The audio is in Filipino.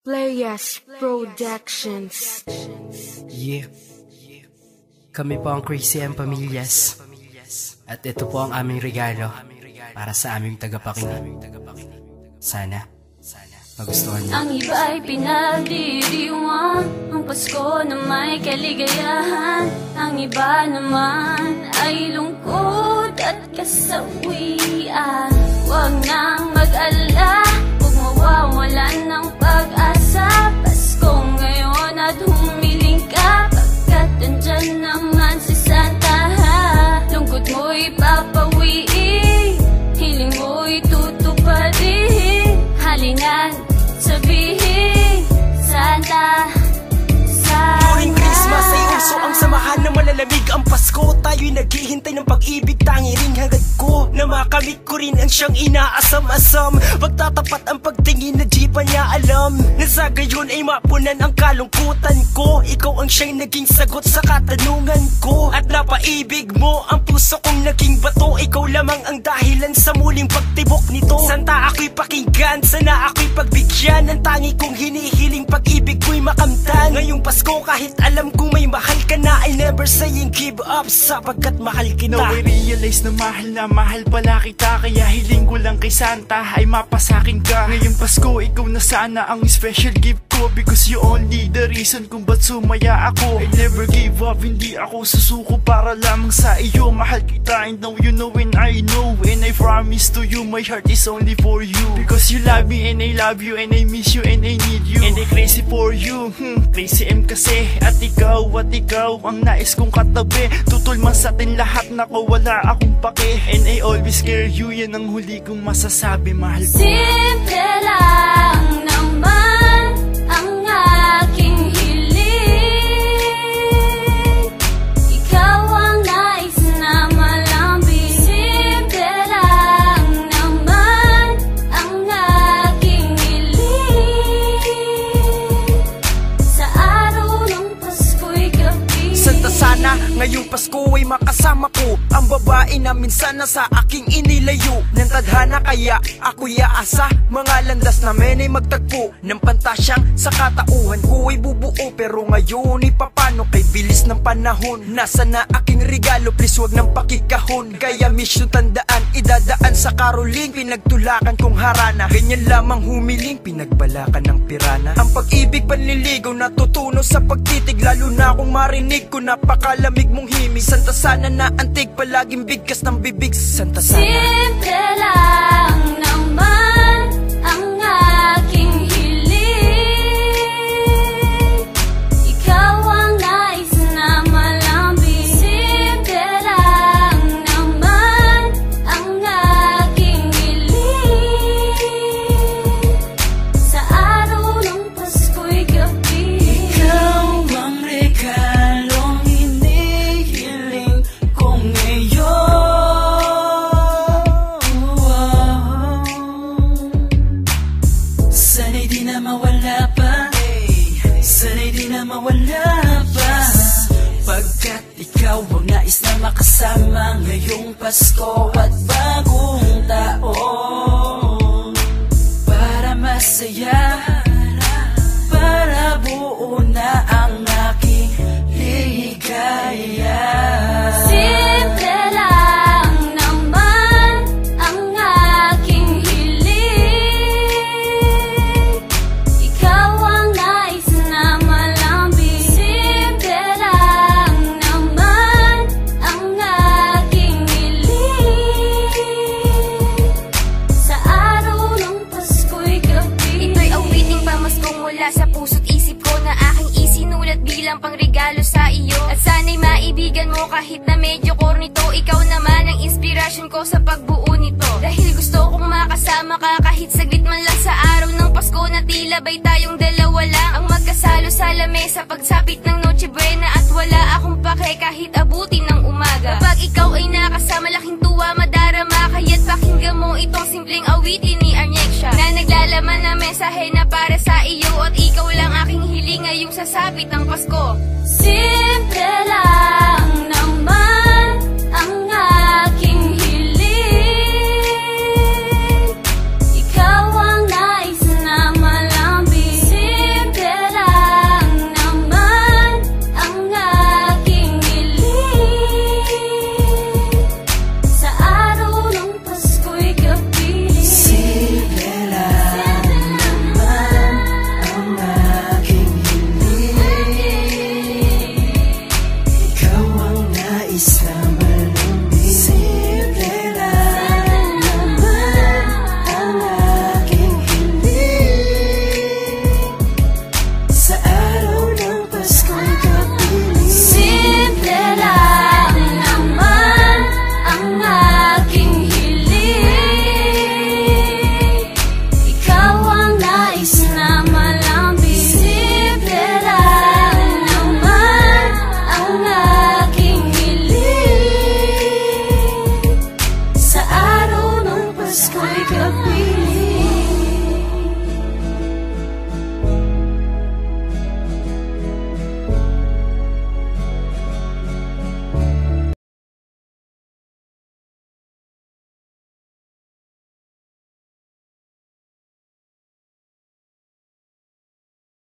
Playas Productions. Yeah. Kami po ang Crazy M Pamilyas. At ito po ang aming regalo para sa aming tagapakinig. Sana magustuhan niyo. Ang iba ay pinagdiriwang ang Pasko na may kaligayahan. Ang iba naman ay lungkot at kasawian. Huwag nang mag-alala, huwag mawawalan ng pag-asa. Pasko ngayon at humiling ka, pagkat andyan naman si Santa. Lungkot mo'y papawiin, hiling mo'y tutuparin. Halina't sabihin, Santa, during Christmas ay uso ang samahan na malalamig ang Pasko. Tayo'y naghihintay ng pag-ibig, tangiring hangad ko na makamit ko rin ang siyang inaasam-asam. Pagtatapat ang pagtingin na di pa niya alam na sa gayon ay mapunan ang kalungkutan ko. Ikaw ang siyang naging sagot sa katanungan ko, at napaibig mo ang puso kong naging bato. Ikaw lamang ang dahilan sa muling pagtibok nito. Santa, ako'y pakinggan, sana ako'y pagbigyan. Ang tangi kong hinihiling, pag-ibig ko'y makamtan. Ngayong Pasko kahit alam kong may mahal ka na, I never saying give up sapagkat mahal kita. Now I realize na mahal pala kita. Kaya hiling ko lang kay Santa ay mapasakin ka. Ngayong Pasko ikaw na sana ang special gift ko, because you only the reason kung ba't sumaya ako. I never give up, hindi ako susuko para lamang sa iyo. Mahal kita and now you know and I know, and I promise to you my heart is only for you. Because you love me and I love you, and I miss you and I need you, and I crazy for you. Crazy M kasi at ikaw ang nais kong katabi. Tutol man sa atin lahat, nako wala akong pake, and I always care you. Yan ang huli kong masasabi, mahal ko. simple lang naman ang aking hiling. Ikaw ang nais na malambing. Simple lang naman ang aking hiling. Sa araw ng Pasko'y gabi, Santa, sana ngayong Pasko ay makasama ko ang babae na minsan na sa aking inilayo ng tadhana. Kaya ako'y aasa, mga landas namin ay magtagpo ng pantasyang sa katauhan ko ay bubuo. Pero ngayon ay papano kay bilis ng panahon? Nasa na aking regalo, please wag ng pakikahon. Kaya mission tandaan, idadaan sa karoling, pinagtulakan kong harana. Ganyan lamang humiling, pinagbalakan ng pirana. Ang pag-ibig panliligaw natutuno sa pagtitig, lalo na kung marinig ko napakalamig mong himig. Santa, sana na antig, palaging bigkas ng bibig. Santa, sana simple lang naman ang aking hiling. Ikaw ang nais na malambing. Simple lang naman ang aking hiling. Sa araw ng Pasko'y gabi, ikaw ang regalong hinihiling ko ngayon. Sana'y di na mawala pa, sana'y di na mawala pa, pagkat ikaw ang nais na makasama ngayong Pasko at bagong taon. Para masaya, para buo na ang aking ligaya. simple lang naman ang aking hiling. Ikaw ang nais na malambing. Simple lang naman ang aking hiling. Sa araw ng Pasko'y gabi, Ito'y awiting pamaskong mula sa puso't isip ko na aking isinulat bilang pangregalo sa iyo. At sana'y maibigan mo kahit na medyo corny to. Ikaw naman ang inspirasyon ko sa pagbuo nito. Dahil gusto kong makasama ka kahit saglit man lang sa araw ng Pasko na tila ba'y tayong dalawa lang ang magkasalo sa lamesa pagsapit ng Noche Buena. At wala akong pake kahit abutin ng umaga. Kapag ikaw ay nakasama, laking tuwa madarama. Kaya't pakinggan mo itong simpleng awitin ni Arnexia na naglalaman na mensahe na para sa iyo. At ikaw lang aking hiling ngayong sasapit ng Pasko. simple lang